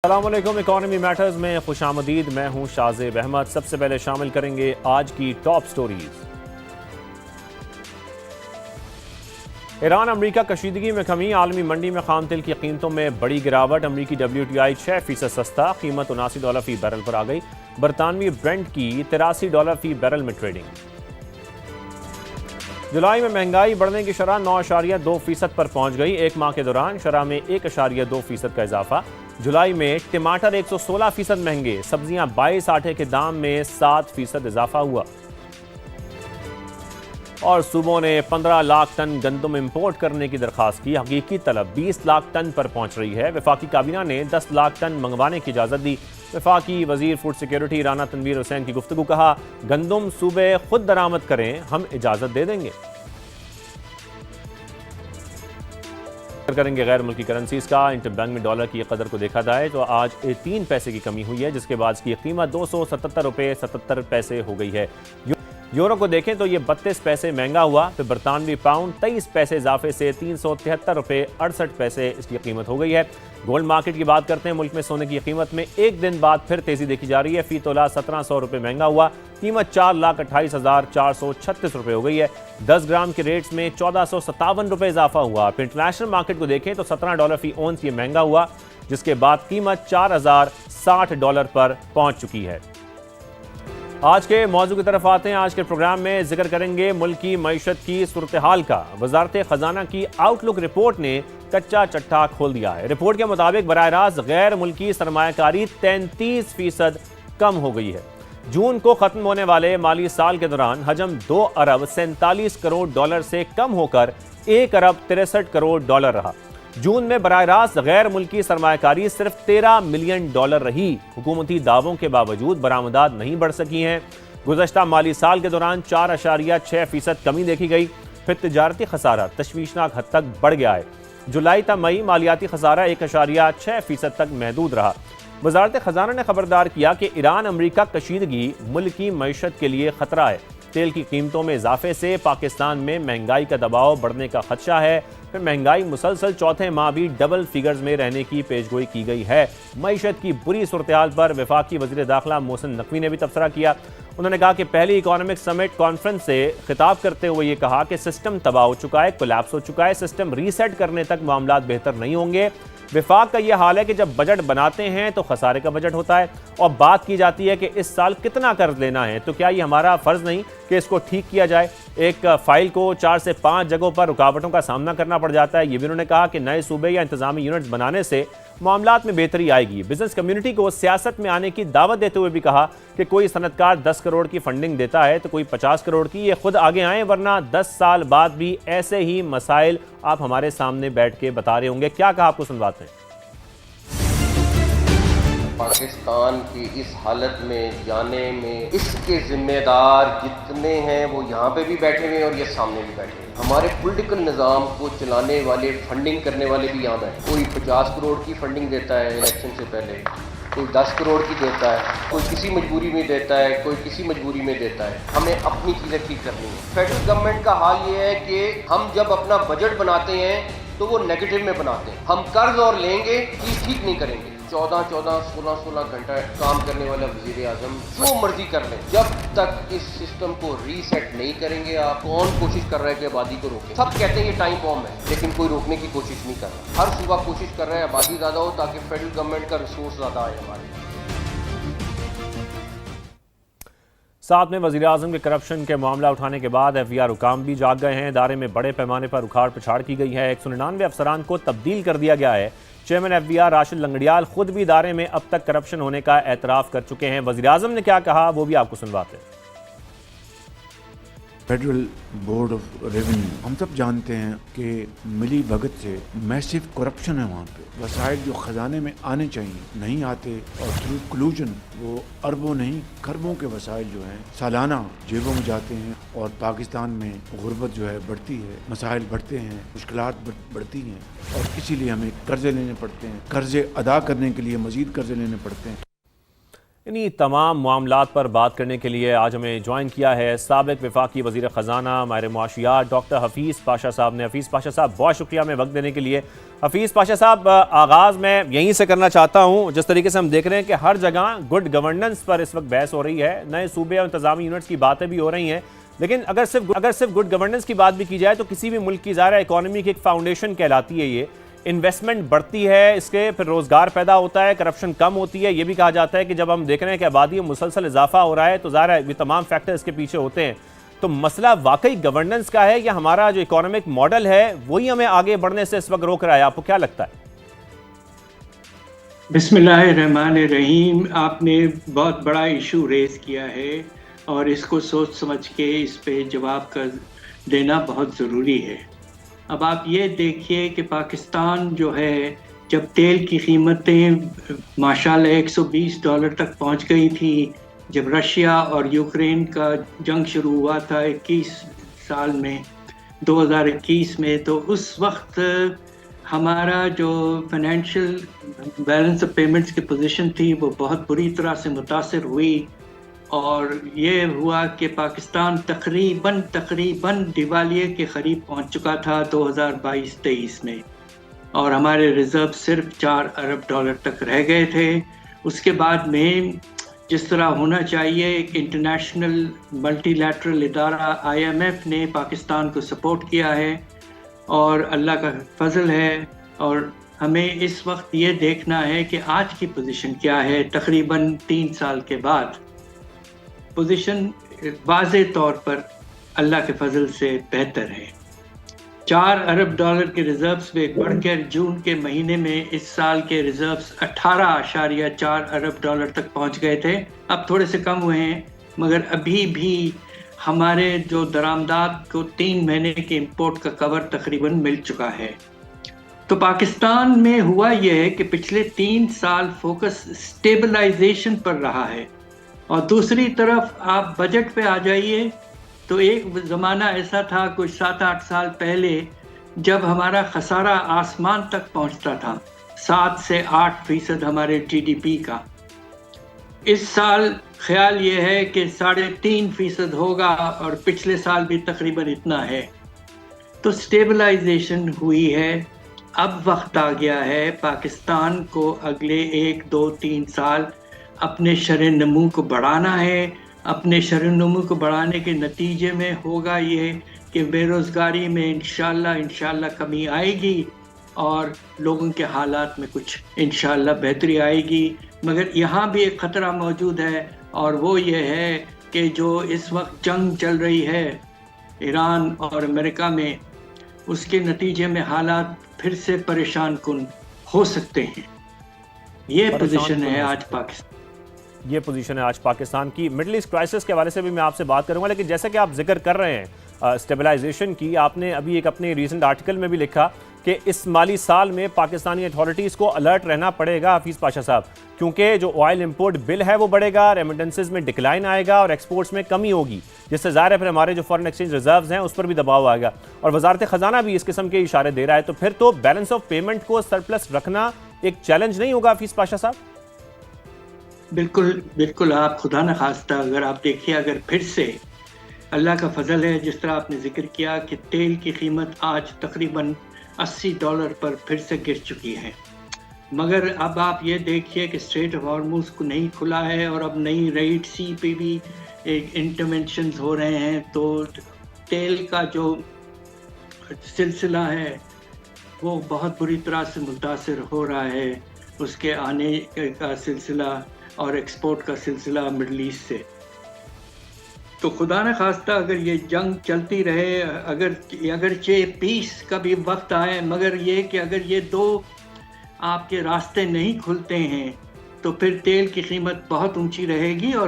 السلام علیکم، economy matters میں خوش آمدید۔ میں ہوں شازیب احمد۔ سب سے پہلے شامل کریں گے آج کی ٹاپ سٹوریز۔ ایران امریکہ کشیدگی میں کمی، عالمی منڈی میں خام تیل کی قیمتوں میں بڑی گراوٹ۔ امریکی WTI 6% سستا، قیمت $79 فی بیرل پر آ گئی۔ برطانوی برنٹ کی $83 فی بیرل میں ٹریڈنگ۔ جولائی میں مہنگائی بڑھنے کی شرح 9.2% پر پہنچ گئی۔ ایک ماہ کے دوران شرح میں 1.2% کا اضافہ۔ جولائی میں ٹماٹر 116% مہنگے، سبزیاں 22، آٹے کے دام میں 7% اضافہ ہوا۔ اور صوبوں نے 15 لاکھ ٹن گندم امپورٹ کرنے کی درخواست کی، حقیقی طلب 20 لاکھ ٹن پر پہنچ رہی ہے۔ وفاقی کابینہ نے 10 لاکھ ٹن منگوانے کی اجازت دی۔ وفاقی وزیر فوڈ سیکیورٹی رانا تنویر حسین کی گفتگو، کہا گندم صوبے خود درآمد کریں، ہم اجازت دے دیں گے۔ کریں گے غیر ملکی کرنسیز کا۔ انٹر بینک میں ڈالر کی قدر کو دیکھا جائے تو آج 3 پیسے کی کمی ہوئی ہے، جس کے بعد اس کی قیمت $277.77 ہو گئی ہے۔ یورو کو دیکھیں تو یہ 32 پیسے مہنگا ہوا، پھر برطانوی پاؤنڈ 23 پیسے اضافے سے $373.68 اس کی قیمت ہو گئی ہے۔ گولڈ مارکیٹ کی بات کرتے ہیں۔ ملک میں سونے کی قیمت میں ایک دن بعد پھر تیزی دیکھی جا رہی ہے۔ فی تولہ $1700 مہنگا ہوا، قیمت $4,28,436 ہو گئی ہے۔ 10 گرام کے ریٹس میں $1457 اضافہ ہوا۔ پھر انٹرنیشنل مارکیٹ کو دیکھیں تو $17 فی اونس یہ مہنگا ہوا، جس کے بعد قیمت $4060 پر پہنچ چکی ہے۔ آج کے موضوع کی طرف آتے ہیں۔ آج کے پروگرام میں ذکر کریں گے ملک کی معیشت کی صورتحال کا۔ وزارت خزانہ کی آؤٹ لک رپورٹ نے کچا چٹھا کھول دیا ہے۔ رپورٹ کے مطابق براہ راست غیر ملکی سرمایہ کاری 33% کم ہو گئی ہے۔ جون کو ختم ہونے والے مالی سال کے دوران حجم $2.47 سے کم ہو کر $1.63 رہا۔ جون میں براہ راست غیر ملکی سرمایہ کاری صرف $13 ملین رہی۔ حکومتی دعووں کے باوجود برآمدات نہیں بڑھ سکی ہیں۔ گزشتہ مالی سال کے دوران 4.6% کمی دیکھی گئی۔ پھر تجارتی خسارہ تشویشناک حد تک بڑھ گیا ہے۔ جولائی تا مئی مالیاتی خسارہ 1.6% تک محدود رہا۔ وزارت خزانہ نے خبردار کیا کہ ایران امریکہ کشیدگی ملکی معیشت کے لیے خطرہ ہے۔ تیل کی قیمتوں میں اضافے سے پاکستان میں مہنگائی کا دباؤ بڑھنے کا خدشہ ہے۔ پھر مہنگائی مسلسل چوتھے ماہ بھی ڈبل فیگرز میں رہنے کی پیشگوئی کی گئی ہے۔ معیشت کی بری صورتحال پر وفاقی وزیر داخلہ محسن نقوی نے بھی تبصرہ کیا۔ انہوں نے کہا کہ پہلی اکانومک سمٹ کانفرنس سے خطاب کرتے ہوئے یہ کہا کہ سسٹم تباہ ہو چکا ہے، کولیپس ہو چکا ہے، سسٹم ریسیٹ کرنے تک معاملات بہتر نہیں ہوں گے۔ وفاق کا یہ حال ہے کہ جب بجٹ بناتے ہیں تو خسارے کا بجٹ ہوتا ہے، اور بات کی جاتی ہے کہ اس سال کتنا قرض لینا ہے، تو کیا یہ ہمارا فرض نہیں کہ اس کو ٹھیک کیا جائے؟ ایک فائل کو 4 سے 5 جگہوں پر رکاوٹوں کا سامنا کرنا پڑ جاتا ہے۔ یہ بھی انہوں نے کہا کہ نئے صوبے یا انتظامی یونٹس بنانے سے معاملات میں بہتری آئے گی۔ بزنس کمیونٹی کو سیاست میں آنے کی دعوت دیتے ہوئے بھی کہا کہ کوئی صنعت کار 10 کروڑ کی فنڈنگ دیتا ہے تو کوئی 50 کروڑ کی، یہ خود آگے آئیں، ورنہ 10 سال بعد بھی ایسے ہی مسائل آپ ہمارے سامنے بیٹھ کے بتا رہے ہوں گے۔ کیا کہا آپ کو سنواتے ہیں۔ پاکستان کی اس حالت میں جانے میں اس کے ذمہ دار جتنے ہیں وہ یہاں پہ بھی بیٹھے ہوئے ہیں اور یہ سامنے بھی بیٹھے ہیں۔ ہمارے پولیٹیکل نظام کو چلانے والے، فنڈنگ کرنے والے بھی یہاں بیٹھے۔ کوئی 50 کروڑ کی فنڈنگ دیتا ہے الیکشن سے پہلے، کوئی 10 کروڑ کی دیتا ہے، کوئی کسی مجبوری میں دیتا ہے، کوئی کسی مجبوری میں دیتا ہے۔ ہمیں اپنی چیزیں ٹھیک کرنی ہے۔ فیڈرل گورنمنٹ کا حال یہ ہے کہ ہم جب اپنا بجٹ بناتے ہیں تو وہ نیگیٹو میں بناتے ہیں۔ ہم قرض اور لیں گے، چیز ٹھیک نہیں کریں گے۔ 16 گھنٹہ کام کرنے والا وزیر اعظم جو مرضی کر لیں، جب تک اس سسٹم کو ریسیٹ نہیں کریں گے، آپ کون کوشش کر رہا ہے کہ آبادی کو روکیں؟ سب کہتے ہیں یہ ٹائم بام ہے، لیکن کوئی روکنے کی کوشش نہیں کر رہا۔ ہر صوبہ کوشش کر رہا ہے آبادی زیادہ ہو تاکہ فیڈرل گورنمنٹ کا ریسورس زیادہ آئے ہمارے۔ ساتھ میں وزیر اعظم کے کرپشن کے معاملہ اٹھانے کے بعد FBR حکام بھی جاگ گئے ہیں۔ ادارے میں بڑے پیمانے پر اکھاڑ پچھاڑ کی گئی ہے۔ 199 افسران کو تبدیل کر دیا گیا ہے۔ چیئرمین FBR راشد لنگڑیال خود بھی ادارے میں اب تک کرپشن ہونے کا اعتراف کر چکے ہیں۔ وزیر اعظم نے کیا کہا وہ بھی آپ کو سنواتے ہیں۔ فیڈرل بورڈ آف ریونیو، ہم سب جانتے ہیں کہ ملی بھگت سے میسو کرپشن ہے وہاں پہ۔ وسائل جو خزانے میں آنے چاہیے نہیں آتے، اور تھرو کلوژن وہ اربوں نہیں کھربوں کے وسائل جو ہیں سالانہ جیبوں میں جاتے ہیں، اور پاکستان میں غربت جو ہے بڑھتی ہے، مسائل بڑھتے ہیں، مشکلات بڑھتی ہیں، اور اسی لیے ہمیں قرضے لینے پڑتے ہیں۔ قرضے ادا کرنے کے لیے مزید قرضے لینے پڑتے ہیں۔ انہی تمام معاملات پر بات کرنے کے لیے آج ہمیں جوائن کیا ہے سابق وفاقی وزیر خزانہ ماہر معاشیات ڈاکٹر حفیظ پاشا صاحب نے۔ حفیظ پاشا صاحب بہت شکریہ ہمیں وقت دینے کے لیے۔ حفیظ پاشا صاحب، آغاز میں یہیں سے کرنا چاہتا ہوں، جس طریقے سے ہم دیکھ رہے ہیں کہ ہر جگہ گڈ گورننس پر اس وقت بحث ہو رہی ہے، نئے صوبے اور انتظامی یونٹس کی باتیں بھی ہو رہی ہیں، لیکن اگر صرف گڈ گورننس کی بات بھی کی جائے تو کسی بھی ملک کی ظاہر اکانومی کی ایک فاؤنڈیشن کہلاتی ہے یہ، انویسٹمنٹ بڑھتی ہے، اس کے پھر روزگار پیدا ہوتا ہے، کرپشن کم ہوتی ہے۔ یہ بھی کہا جاتا ہے کہ جب ہم دیکھ رہے ہیں کہ آبادی میں مسلسل اضافہ ہو رہا ہے تو ظاہر ہے یہ تمام فیکٹر اس کے پیچھے ہوتے ہیں۔ تو مسئلہ واقعی گورننس کا ہے یا ہمارا جو اکانومک ماڈل ہے وہی ہمیں آگے بڑھنے سے اس وقت روک رہا ہے؟ آپ کو کیا لگتا ہے؟ بسم اللہ الرحمن الرحیم۔ آپ نے بہت بڑا ایشو ریز کیا ہے اور اس کو سوچ سمجھ کے اس پہ جواب دینا بہت ضروری ہے۔ اب آپ یہ دیکھیے کہ پاکستان جو ہے، جب تیل کی قیمتیں ماشاءاللہ $120 تک پہنچ گئی تھی، جب رشیا اور یوکرین کا جنگ شروع ہوا تھا 2021 میں، تو اس وقت ہمارا جو فائنینشیل بیلنس آف پیمنٹس کی پوزیشن تھی وہ بہت بری طرح سے متاثر ہوئی، اور یہ ہوا کہ پاکستان تقریباً دیوالیے کے قریب پہنچ چکا تھا 2022-23 میں، اور ہمارے ریزرو صرف $4 ارب تک رہ گئے تھے۔ اس کے بعد میں جس طرح ہونا چاہیے، ایک انٹرنیشنل ملٹی لیٹرل ادارہ IMF نے پاکستان کو سپورٹ کیا ہے، اور اللہ کا فضل ہے، اور ہمیں اس وقت یہ دیکھنا ہے کہ آج کی پوزیشن کیا ہے۔ تقریباً 3 سال کے بعد پوزیشن واضح طور پر اللہ کے فضل سے بہتر ہے۔ $4 ارب کے ریزروز میں بڑھ کر جون کے مہینے میں اس سال کے ریزروز $18.4 ارب تک پہنچ گئے تھے۔ اب تھوڑے سے کم ہوئے ہیں، مگر ابھی بھی ہمارے جو درآمدات کو 3 مہینے کے امپورٹ کا کور تقریباً مل چکا ہے۔ تو پاکستان میں ہوا یہ ہے کہ پچھلے 3 سال فوکس اسٹیبلائزیشن پر رہا ہے، اور دوسری طرف آپ بجٹ پہ آ جائیے تو ایک زمانہ ایسا تھا کچھ 7-8 سال پہلے جب ہمارا خسارہ آسمان تک پہنچتا تھا، 7 سے 8% ہمارے GDP کا۔ اس سال خیال یہ ہے کہ 3.5% ہوگا، اور پچھلے سال بھی تقریباً اتنا ہے۔ تو اسٹیبلائزیشن ہوئی ہے۔ اب وقت آ گیا ہے پاکستان کو اگلے 1, 2, 3 سال اپنے شرح نمو کو بڑھانا ہے۔ اپنے شرح نمو کو بڑھانے کے نتیجے میں ہوگا یہ کہ بے روزگاری میں انشاءاللہ کمی آئے گی، اور لوگوں کے حالات میں کچھ انشاءاللہ بہتری آئے گی۔ مگر یہاں بھی ایک خطرہ موجود ہے، اور وہ یہ ہے کہ جو اس وقت جنگ چل رہی ہے ایران اور امریکہ میں، اس کے نتیجے میں حالات پھر سے پریشان کن ہو سکتے ہیں۔ یہ پوزیشن ہے آج پاکستان۔ یہ پوزیشن ہے آج پاکستان کی۔ مڈل ایسٹ کرائسس کے حوالے سے بھی میں آپ سے بات کروں گا، لیکن جیسا کہ آپ ذکر کر رہے ہیں اسٹیبلائزیشن کی، آپ نے ابھی ایک اپنے ریسنٹ آرٹیکل میں بھی لکھا کہ اس مالی سال میں پاکستانی اتھارٹیز کو الرٹ رہنا پڑے گا حفیظ پاشا صاحب، کیونکہ جو آئل امپورٹ بل ہے وہ بڑھے گا، ریمیٹنسز میں ڈکلائن آئے گا، اور ایکسپورٹس میں کمی ہوگی، جس سے ظاہر ہے پھر ہمارے جو فارن ایکسچینج ریزروز ہیں اس پر بھی دباؤ آئے گا، اور وزارت خزانہ بھی اس قسم کے اشارے دے رہا ہے۔ تو پھر تو بیلنس آف پیمنٹ کو سرپلس رکھنا ایک چیلنج نہیں ہوگا حفیظ پاشا صاحب؟ بالکل آپ خدا نہ خواستہ اگر آپ دیکھیے، اگر پھر سے اللہ کا فضل ہے، جس طرح آپ نے ذکر کیا کہ تیل کی قیمت آج تقریباً $80 پر پھر سے گر چکی ہے، مگر اب آپ یہ دیکھیے کہ اسٹریٹ آف ہارموز کو نہیں کھلا ہے، اور اب نئی ریڈ سی پہ بھی انٹرونشنز ہو رہے ہیں، تو تیل کا جو سلسلہ ہے وہ بہت بری طرح سے متاثر ہو رہا ہے، اس کے آنے کا سلسلہ اور ایکسپورٹ کا سلسلہ مڈل ایسٹ سے۔ تو خدا نہ خواستہ اگر یہ جنگ چلتی رہے، اگرچہ پیس کا بھی وقت آئے، مگر یہ کہ اگر یہ 2 آپ کے راستے نہیں کھلتے ہیں تو پھر تیل کی قیمت بہت اونچی رہے گی، اور